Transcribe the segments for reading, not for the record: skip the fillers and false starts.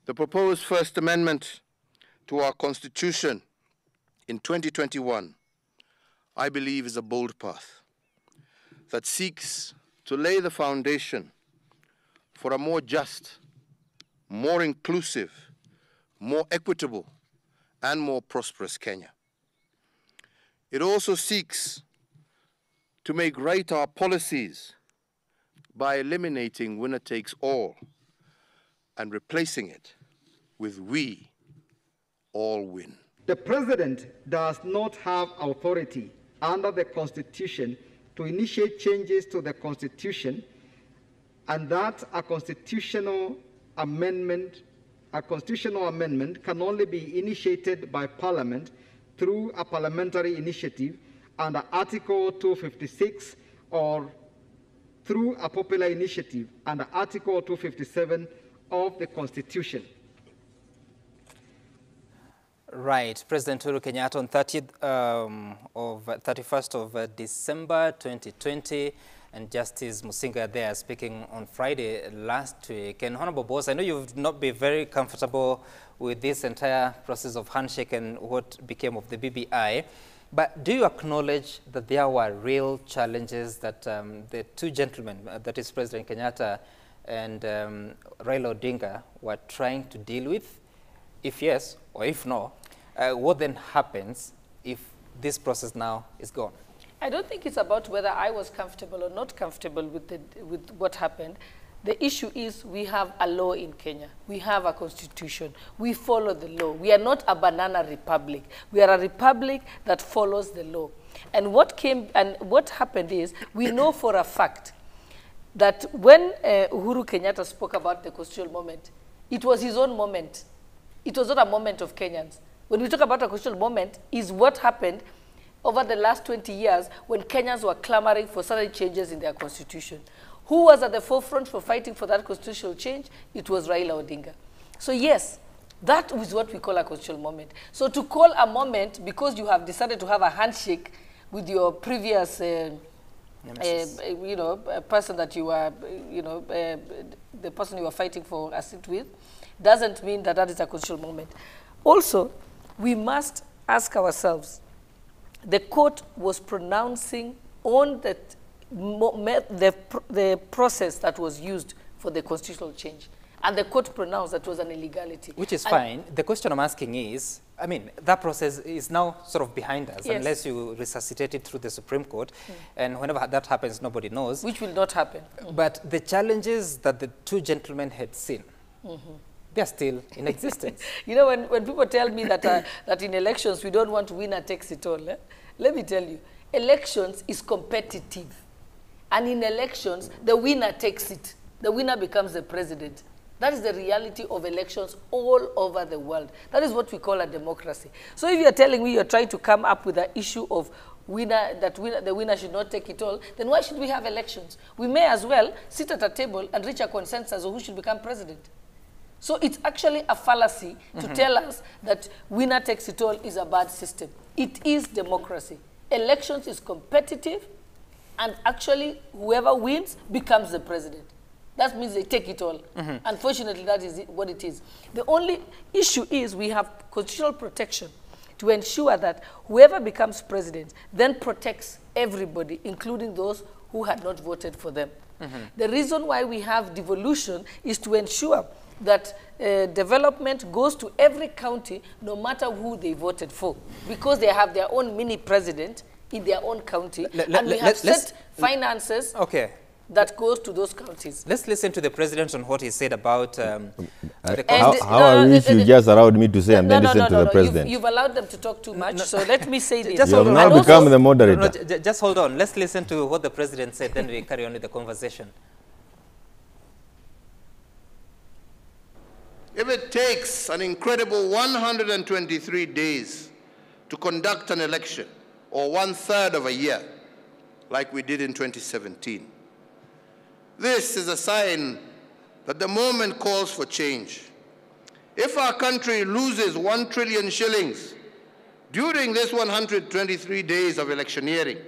The proposed First Amendment to our Constitution in 2021, I believe, is a bold path that seeks to lay the foundation for a more just, more inclusive, more equitable, and more prosperous Kenya. It also seeks to make right our policies by eliminating winner takes all and replacing it with we all win. The President does not have authority under the Constitution to initiate changes to the Constitution, and that a constitutional amendment can only be initiated by Parliament through a parliamentary initiative under Article 256 or through a popular initiative under Article 257 of the Constitution. Right. President Uhuru Kenyatta on 31st of December 2020, and Justice Musinga there speaking on Friday last week. And Honorable Boss, I know you've not been very comfortable with this entire process of handshake and what became of the BBI, but do you acknowledge that there were real challenges that the two gentlemen, that is President Kenyatta and Raila Odinga, were trying to deal with? If yes, or if no, what then happens if this process now is gone? I don't think it's about whether I was comfortable or not comfortable with what happened. The issue is we have a law in Kenya. We have a constitution. We follow the law. We are not a banana republic. We are a republic that follows the law. And what happened is, we know for a fact that when Uhuru Kenyatta spoke about the constitutional moment, it was his own moment. It was not a moment of Kenyans. When we talk about a constitutional moment, is what happened over the last 20 years when Kenyans were clamoring for certain changes in their constitution. Who was at the forefront for fighting for that constitutional change? It was Raila Odinga. So yes, that is what we call a constitutional moment. So to call a moment because you have decided to have a handshake with your previous person that you were, the person you were fighting for a seat with, doesn't mean that that is a constitutional moment. Also, we must ask ourselves, the court was pronouncing on the process that was used for the constitutional change. And the court pronounced that was an illegality. Which is fine. The question I'm asking is, I mean, that process is now sort of behind us, yes, unless you resuscitate it through the Supreme Court. And whenever that happens, nobody knows. Which will not happen. But the challenges that the two gentlemen had seen, they're still in existence. You know, when people tell me that, that in elections we don't want winner takes it all, let me tell you, elections is competitive. And in elections, the winner takes it. The winner becomes the president. That is the reality of elections all over the world. That is what we call a democracy. So if you're telling me you're trying to come up with the issue of the winner should not take it all, then why should we have elections? We may as well sit at a table and reach a consensus of who should become president. So it's actually a fallacy to tell us that winner takes it all is a bad system. It is democracy. Elections is competitive, and actually whoever wins becomes the president. That means they take it all. Unfortunately, that is what it is. The only issue is we have constitutional protection to ensure that whoever becomes president then protects everybody, including those who had not voted for them. The reason why we have devolution is to ensure that development goes to every county, no matter who they voted for, because they have their own mini president in their own county, and we have set finances that goes to those counties. Let's listen to the president on what he said about how I wish you just allowed me to say and then listen to the president. You've allowed them to talk too much, so let me say this. You have now become the moderator. Just hold on. Let's listen to what the president said, then we carry on with the conversation. If it takes an incredible 123 days to conduct an election, or 1/3 of a year, like we did in 2017, this is a sign that the moment calls for change. If our country loses 1 trillion shillings during this 123 days of electioneering,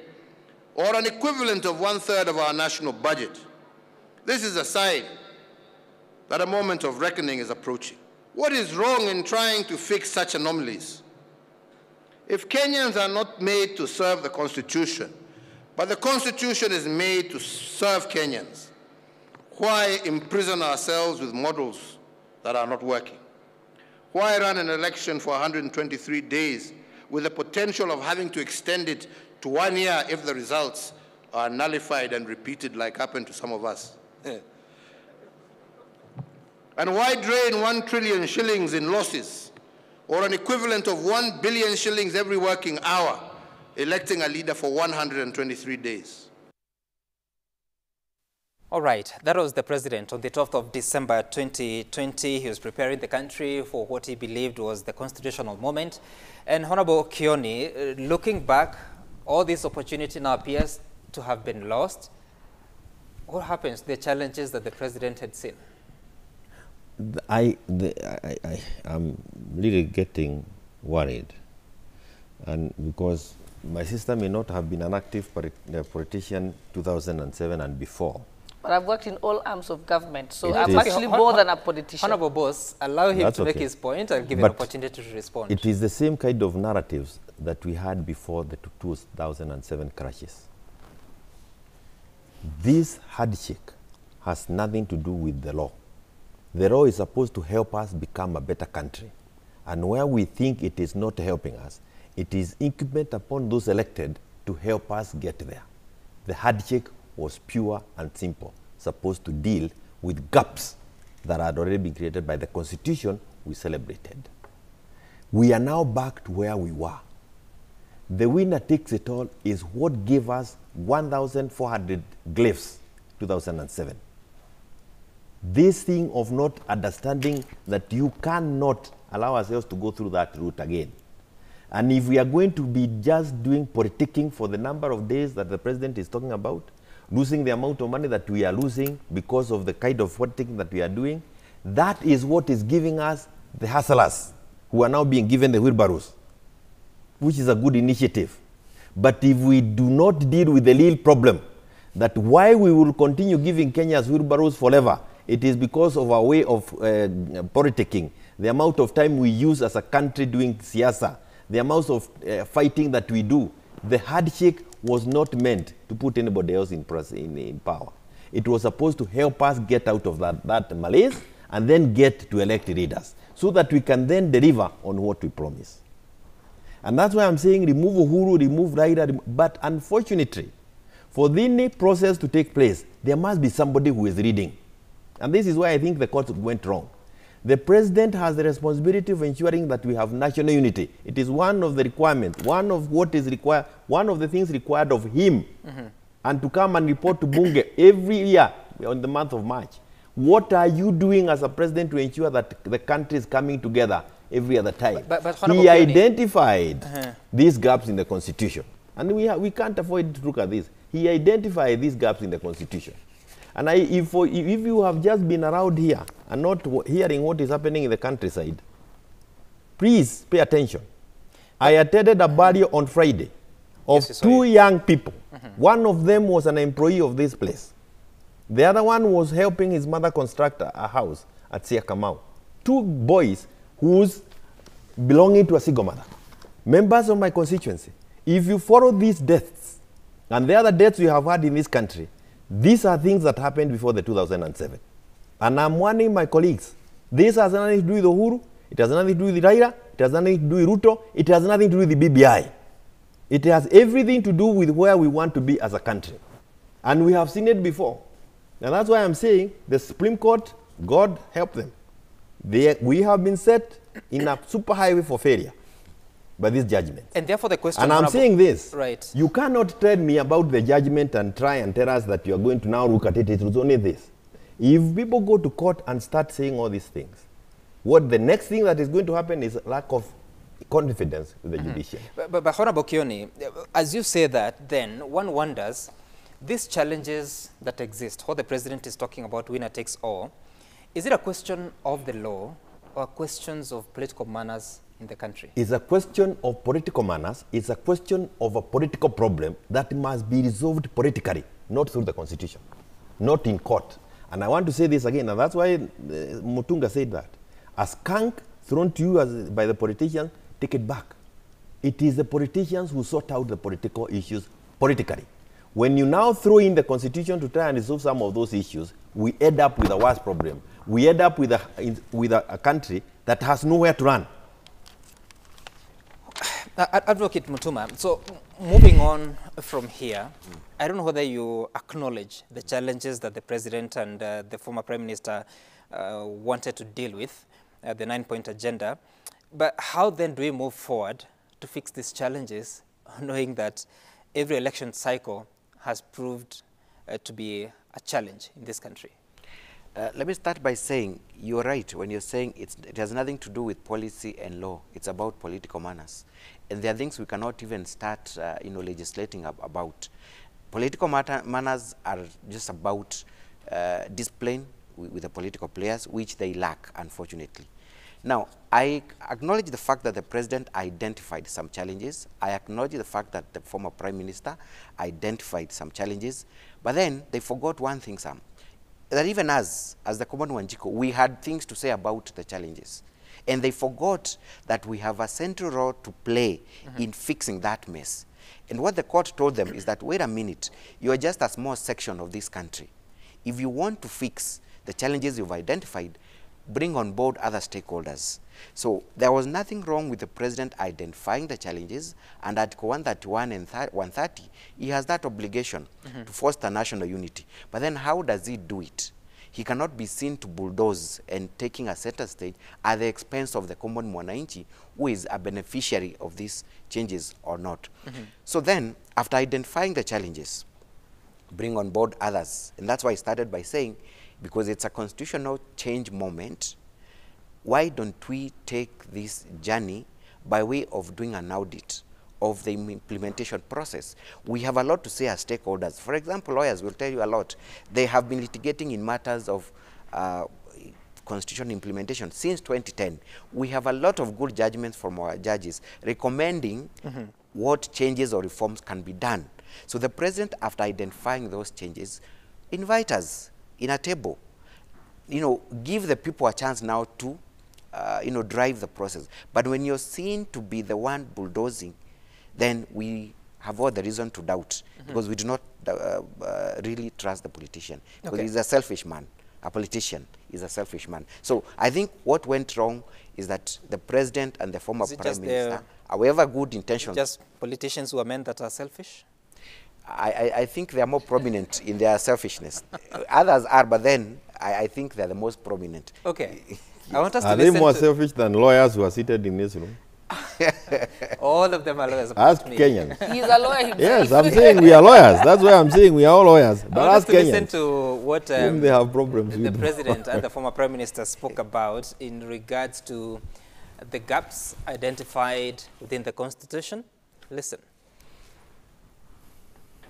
or an equivalent of 1/3 of our national budget, this is a sign that a moment of reckoning is approaching. What is wrong in trying to fix such anomalies? If Kenyans are not made to serve the Constitution, but the Constitution is made to serve Kenyans, why imprison ourselves with models that are not working? Why run an election for 123 days with the potential of having to extend it to 1 year if the results are nullified and repeated like happened to some of us? And why drain 1 trillion shillings in losses, or an equivalent of 1 billion shillings every working hour, electing a leader for 123 days? All right, that was the president on the 12th of December 2020. He was preparing the country for what he believed was the constitutional moment. And Honorable Kioni, looking back, all this opportunity now appears to have been lost. What happens to the challenges that the president had seen? I'm really getting worried, and because my sister may not have been an active politician 2007 and before. But I've worked in all arms of government, so I'm actually more than a politician. Honorable boss, allow him to make his point. I'll give you an opportunity to respond. It is the same kind of narratives that we had before the 2007 crashes. This handshake has nothing to do with the law. The law is supposed to help us become a better country. And where we think it is not helping us, it is incumbent upon those elected to help us get there. The handshake was pure and simple, supposed to deal with gaps that had already been created by the Constitution we celebrated. We are now back to where we were. The winner takes it all is what gave us 1,400 glyphs 2007. This thing of not understanding that you cannot allow ourselves to go through that route again. And if we are going to be just doing politicking for the number of days that the president is talking about, losing the amount of money that we are losing because of the kind of politicking that we are doing, that is what is giving us the hustlers who are now being given the wheelbarrows, which is a good initiative. But if we do not deal with the real problem, that why we will continue giving Kenya's wheelbarrows forever, it is because of our way of politicking, the amount of time we use as a country doing siasa, the amount of fighting that we do. The handshake was not meant to put anybody else in power. It was supposed to help us get out of that malaise and then get to elect leaders so that we can then deliver on what we promise. And that's why I'm saying remove Uhuru, remove Raila, but unfortunately, for the process to take place, there must be somebody who is leading. And this is why I think the court went wrong. The president has the responsibility of ensuring that we have national unity. It is one of the requirements, one of what is required, one of the things required of him, and to come and report to Bunge every year on the month of March. What are you doing as a president to ensure that the country is coming together every other time? But he identified these gaps in the Constitution. And we can't afford to look at this. He identified these gaps in the Constitution. And if you have just been around here and not hearing what is happening in the countryside, please pay attention. I attended a burial on Friday of two young people. One of them was an employee of this place. The other one was helping his mother construct a house at Siakamau. Two boys who's belonging to a single mother. Members of my constituency, if you follow these deaths and the other deaths we have had in this country, these are things that happened before the 2007. And I'm warning my colleagues, this has nothing to do with Uhuru, it has nothing to do with Raila, it has nothing to do with Ruto, it has nothing to do with the BBI. It has everything to do with where we want to be as a country. And we have seen it before. And that's why I'm saying the Supreme Court, God help them. We have been set in a superhighway for failure by this judgment. And therefore the question... And I'm saying this, right. You cannot tell me about the judgment and try and tell us that you are going to now look at it. It was only this. If people go to court and start saying all these things, what the next thing that is going to happen is lack of confidence with the judiciary. But Honorable Kioni, as you say that, then one wonders, these challenges that exist, what the president is talking about, winner takes all, is it a question of the law or questions of political manners in the country? It's a question of political manners. It's a question of a political problem that must be resolved politically, not through the Constitution, not in court. And I want to say this again, and that's why Mutunga said that. A skunk thrown to you by the politicians, take it back. It is the politicians who sort out the political issues politically. When you now throw in the constitution to try and resolve some of those issues, we end up with a worse problem. We end up with a country that has nowhere to run. Advocate Mutuma, so moving on from here, I don't know whether you acknowledge the challenges that the President and the former Prime Minister wanted to deal with, the 9-point agenda, but how then do we move forward to fix these challenges, knowing that every election cycle has proved to be a challenge in this country? Let me start by saying you're right when you're saying it has nothing to do with policy and law. It's about political manners. And there are things we cannot even start legislating about. Political manners are just about discipline with the political players, which they lack, unfortunately. Now, I acknowledge the fact that the President identified some challenges. I acknowledge the fact that the former Prime Minister identified some challenges. But then they forgot one thing, Sam, that even as the Common Wanjiko, we had things to say about the challenges. And they forgot that we have a central role to play in fixing that mess. And what the court told them is that, wait a minute, you are just a small section of this country. If you want to fix the challenges you've identified, bring on board other stakeholders. So there was nothing wrong with the President identifying the challenges, and Article 131 and 130, he has that obligation to foster national unity. But then how does he do it? He cannot be seen to bulldoze and taking a center stage at the expense of the common mwananchi, who is a beneficiary of these changes or not. So then, after identifying the challenges, bring on board others. And that's why I started by saying, because it's a constitutional change moment, why don't we take this journey by way of doing an audit of the implementation process? We have a lot to say as stakeholders. For example, lawyers will tell you a lot. They have been litigating in matters of constitutional implementation since 2010. We have a lot of good judgments from our judges recommending what changes or reforms can be done. So the President, after identifying those changes, invite us in a table, give the people a chance now to, drive the process. But when you're seen to be the one bulldozing, then we have all the reason to doubt, because we do not really trust the politician, because he's a selfish man. A politician is a selfish man. So I think what went wrong is that the President and the former Prime Minister, however good intentions. Just politicians who are men that are selfish? I think they are more prominent in their selfishness. Others are, but then I think they're the most prominent. Okay. I want us to are they more selfish than lawyers who are seated in this room? All of them are lawyers. Ask Kenyans. He's a lawyer himself. Yes, I'm saying we are lawyers. That's why I'm saying we are all lawyers. But ask Kenyans. Listen to what whom they have problems the with. President and the former Prime Minister spoke about in regards to the gaps identified within the Constitution. Listen.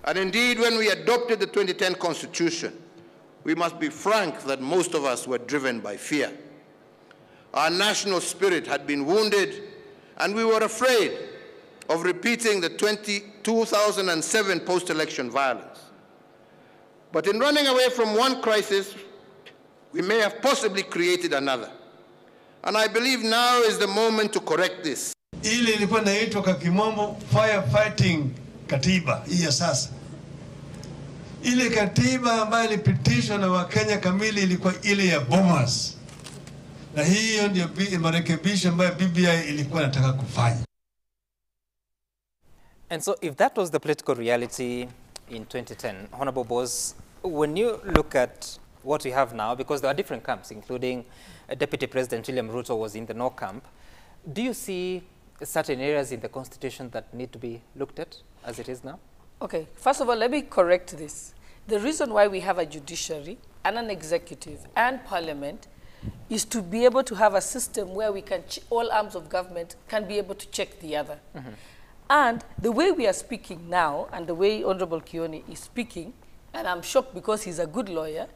And indeed, when we adopted the 2010 Constitution, we must be frank that most of us were driven by fear. Our national spirit had been wounded, and we were afraid of repeating the 2007 post-election violence. But in running away from one crisis, we may have possibly created another. And I believe now is the moment to correct this. Ile ilikuwa inaitwa kwa kimombo firefighting katiba hii ya sasa. Ile katiba ambayo ilipitishwa na Wakenya kamili ilikuwa ile ya Bomas. Na hiyo ndio marekebisho ambayo BBI ilikuwa inataka kufanya. And so if that was the political reality in 2010, Honorable Boss, when you look at what we have now, because there are different camps, including Deputy President William Ruto was in the no camp, do you see certain areas in the Constitution that need to be looked at as it is now? Okay, first of all, let me correct this. The reason why we have a judiciary and an executive and parliament is to be able to have a system where we can, all arms of government can be able to check the other. And the way we are speaking now, and the way Honorable Kioni is speaking, and I'm shocked because he's a good lawyer,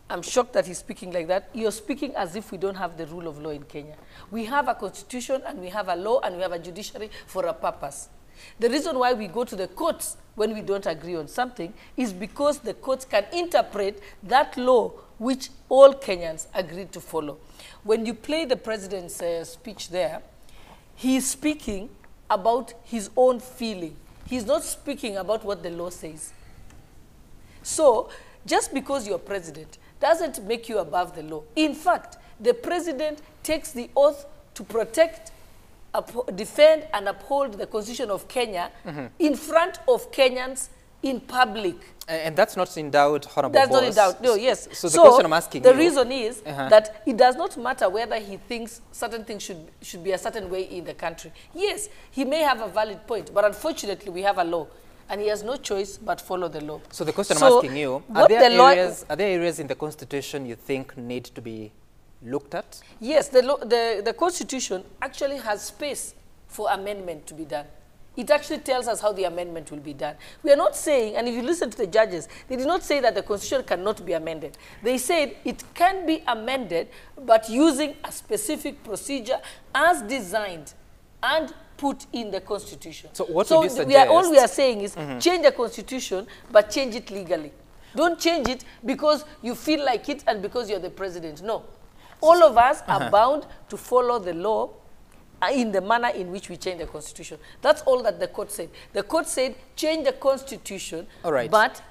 I'm shocked that he's speaking like that. You're speaking as if we don't have the rule of law in Kenya. We have a constitution, and we have a law, and we have a judiciary for a purpose. The reason why we go to the courts when we don't agree on something is because the courts can interpret that law which all Kenyans agreed to follow. When you play the president's speech there, he is speaking about his own feeling. He's not speaking about what the law says. So, just because you're president doesn't make you above the law. In fact, the president takes the oath to protect, defend, and uphold the Constitution of Kenya in front of Kenyans in public. And that's not in doubt, Honorable That's Boss. not in doubt, no, yes. So the question I'm asking the you, reason is that it does not matter whether he thinks certain things should be a certain way in the country. Yes, he may have a valid point, but unfortunately we have a law, and he has no choice but follow the law. So the question I'm asking you, are there areas in the Constitution you think need to be looked at? Yes, the Constitution actually has space for amendment to be done. It actually tells us how the amendment will be done. We are not saying, and if you listen to the judges, they did not say that the Constitution cannot be amended. They said it can be amended, but using a specific procedure as designed and put in the Constitution. So what would you suggest? All we are saying is change the Constitution, but change it legally. Don't change it because you feel like it and because you're the president. No. All of us are bound to follow the law in the manner in which we change the Constitution. That's all that the court said. The court said change the Constitution, but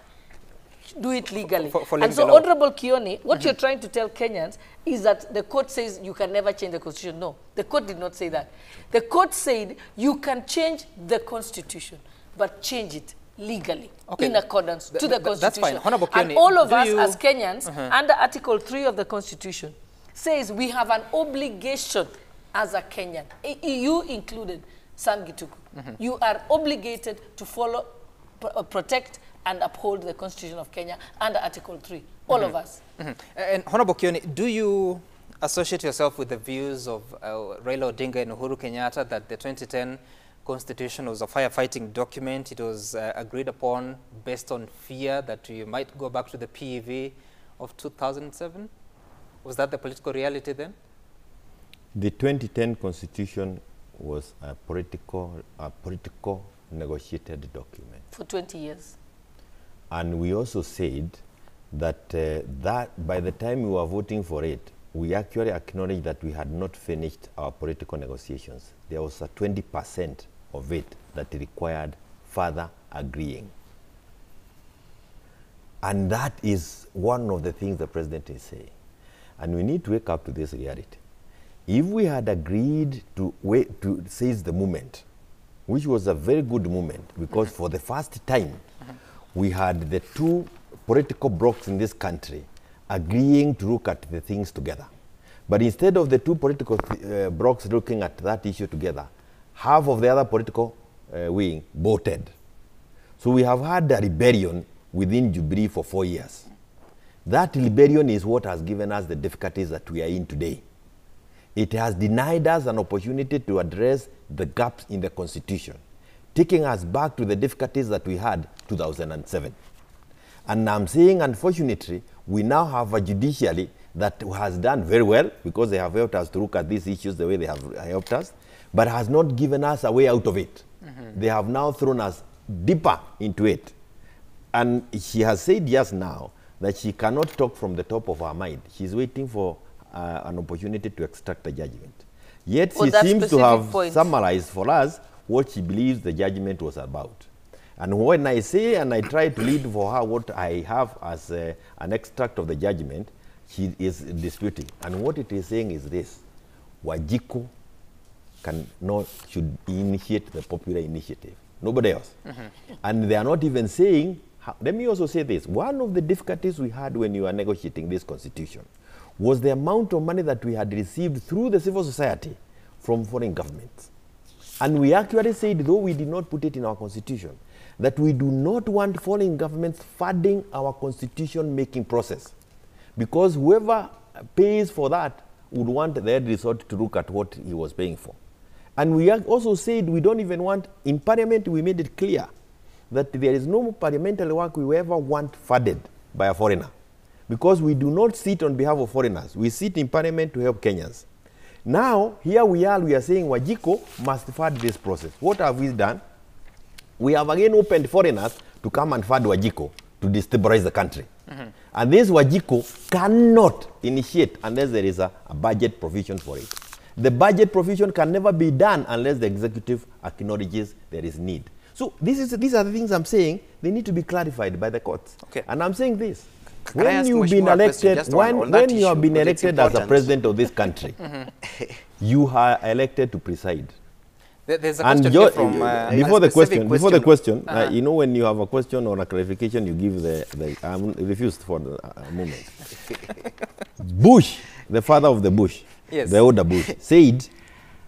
do it legally. And so, Honorable Kioni, what you're trying to tell Kenyans is that the court says you can never change the Constitution. No, the court did not say that. The court said you can change the Constitution, but change it legally in accordance to the Constitution. That's fine. Honorable Kioni, and all of us as Kenyans, under Article 3 of the Constitution, says we have an obligation as a Kenyan, you included, Sam Gituku. You are obligated to follow, protect, and uphold the Constitution of Kenya under Article 3. All of us. And Honorable Kioni, do you associate yourself with the views of Raila Odinga and Uhuru Kenyatta that the 2010 Constitution was a firefighting document? It was agreed upon based on fear that you might go back to the PEV of 2007? Was that the political reality then? The 2010 Constitution was a political negotiated document. For 20 years. And we also said that, that by the time we were voting for it, we actually acknowledged that we had not finished our political negotiations. There was a 20% of it that required further agreeing. And that is one of the things the president is saying. And we need to wake up to this reality. If we had agreed to wait to seize the moment, which was a very good moment, because for the first time, we had the two political blocs in this country agreeing to look at the things together. But instead of the two political blocs looking at that issue together, half of the other political wing voted. So we have had a rebellion within Jubilee for 4 years. That rebellion is what has given us the difficulties that we are in today. It has denied us an opportunity to address the gaps in the Constitution, taking us back to the difficulties that we had 2007. And I'm saying, unfortunately, we now have a judiciary that has done very well because they have helped us to look at these issues the way they have helped us, but has not given us a way out of it. They have now thrown us deeper into it. And she has said just now that she cannot talk from the top of her mind. She's waiting for an opportunity to extract a judgment. Yet she seems to have summarized for us what she believes the judgment was about. And when I say and I try to read for her what I have as an extract of the judgment, she is disputing. And what it is saying is this: Wajiko should initiate the popular initiative, nobody else. And they are not even saying, let me also say this, one of the difficulties we had when you were negotiating this constitution was the amount of money that we had received through the civil society from foreign governments. And we actually said, though we did not put it in our constitution, that we do not want foreign governments funding our constitution-making process. Because whoever pays for that would want the end result to look at what he was paying for. And we also said we don't even want, in Parliament we made it clear that there is no parliamentary work we ever want funded by a foreigner. Because we do not sit on behalf of foreigners. We sit in Parliament to help Kenyans. Now, here we are saying Wajiko must fund this process. What have we done? we have again opened foreigners to come and fund Wajiko to destabilize the country. And this Wajiko cannot initiate unless there is a budget provision for it. The budget provision can never be done unless the executive acknowledges there is need. So these are the things I'm saying. They need to be clarified by the courts. Okay. And I'm saying this. Can I When ask you've been Mheshimiwa a question elected, just on when that you have issue, been because it's elected as a important. president of this country, you are elected to preside. There's a And question here from before the specific question, question. you know, when you have a question or a clarification, you give the I refused for the moment. Bush, the father of the Bush, Yes. the older Bush, said,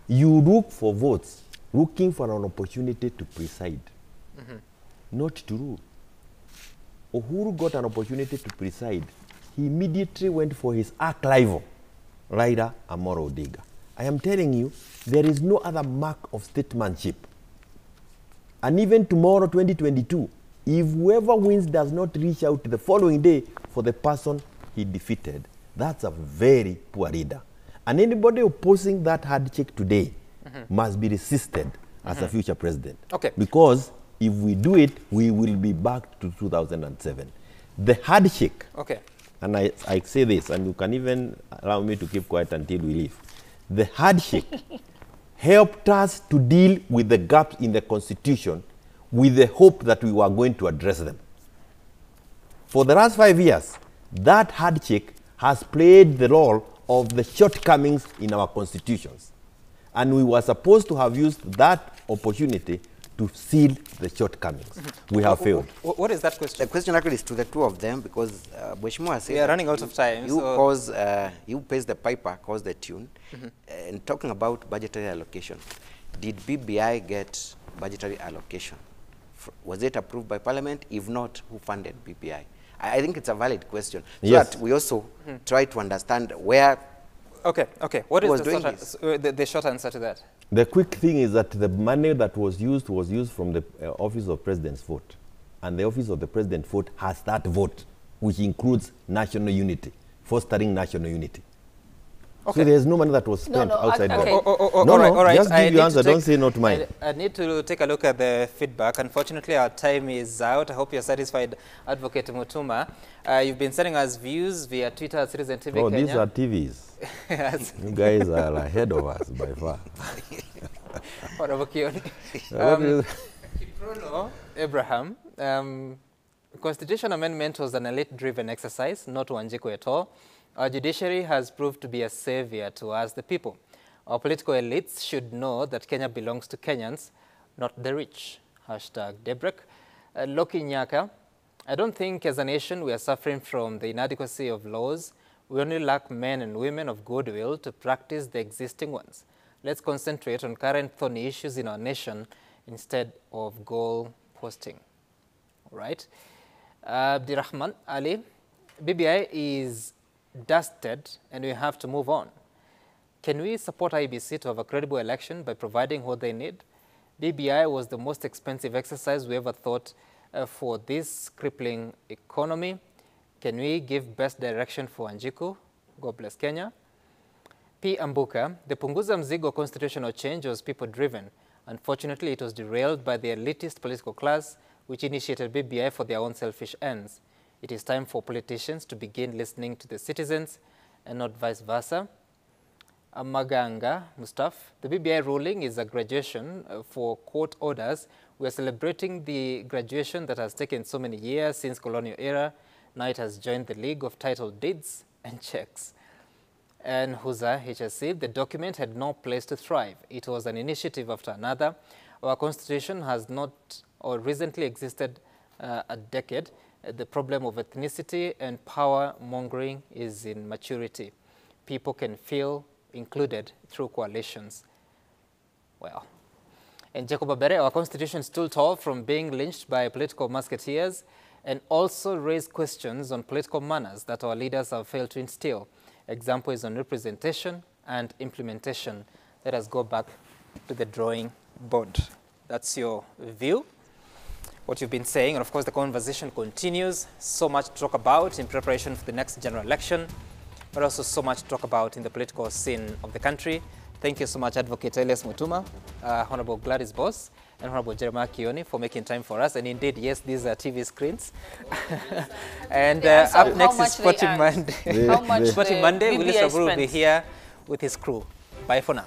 you look for votes, looking for an opportunity to preside, not to rule. Uhuru got an opportunity to preside. He immediately went for his arch rival, Raila Amolo Odinga. I am telling you, there is no other mark of statesmanship. And even tomorrow, 2022, if whoever wins does not reach out the following day for the person he defeated, that's a very poor leader. And anybody opposing that handshake today must be resisted as a future president. Okay. Because if we do it, we will be back to 2007. The handshake, Okay. and I say this, and you can even allow me to keep quiet until we leave. The handshake helped us to deal with the gaps in the Constitution with the hope that we were going to address them. For the last 5 years, that handshake has played the role of the shortcomings in our constitutions. And we were supposed to have used that opportunity to seal the shortcomings. We have failed. What is that question? The question actually is to the two of them because Mheshimiwa said We are running out of time. You so you pays the piper, cause the tune. And talking about budgetary allocation, did BBI get budgetary allocation? Was it approved by Parliament? If not, who funded BBI? I think it's a valid question. So Yes. that we also try to understand where. Okay. What Who is was doing the short answer to that? The quick thing is that the money that was used from the Office of President's vote. And the Office of the President vote has that vote, which includes national unity, fostering national unity. Okay. So there's no money that was spent outside okay. the All right. just I give need your to answer. take- Don't say not mine. I need to take a look at the feedback. Unfortunately, our time is out. I hope you're satisfied, Advocate Mutuma. You've been sending us views via Twitter at Citizen TV Oh, Kenya. these are TVs. Yes. You guys are ahead of us by far. Honorable Kioni. What is- Kiprono Abraham, Constitution amendment was an elite-driven exercise, not Wanjiku at all. Our judiciary has proved to be a savior to us, the people. Our political elites should know that Kenya belongs to Kenyans, not the rich. Hashtag Debrek. Loki Nyaka, I don't think as a nation we are suffering from the inadequacy of laws. We only lack men and women of goodwill to practice the existing ones. Let's concentrate on current thorny issues in our nation instead of goal posting. All right. Abdirahman Ali, BBI is dusted and we have to move on. Can we support IBC to have a credible election by providing what they need? BBI was the most expensive exercise we ever thought for this crippling economy. Can we give best direction for Wanjiku? God bless Kenya. P. Ambuka, the Punguza Mzigo constitutional change was people-driven. Unfortunately, it was derailed by the elitist political class, which initiated BBI for their own selfish ends. It is time for politicians to begin listening to the citizens and not vice versa. Maganga Mustaf, the BBI ruling is a graduation for court orders. We are celebrating the graduation that has taken so many years since colonial era. Now it has joined the league of title deeds and checks. And Huza HSC, the document had no place to thrive. It was an initiative after another. Our constitution has not or recently existed a decade. The problem of ethnicity and power mongering is in maturity. People can feel included through coalitions. Well, and Jacob Abere, our constitution stood tall from being lynched by political musketeers and also raised questions on political manners that our leaders have failed to instill. Example is on representation and implementation. Let us go back to the drawing board. That's your view, what you've been saying, and of course the conversation continues. So much to talk about in preparation for the next general election, but also so much to talk about in the political scene of the country. Thank you so much, Advocate Elias Mutuma, Honorable Gladys Boss, and Honorable Jeremiah Kioni for making time for us. And indeed, yes, these are TV screens. And up next is Sporting Monday. How much Sporting Monday, Willis BBI Raburu will be spent. here with his crew. Bye for now.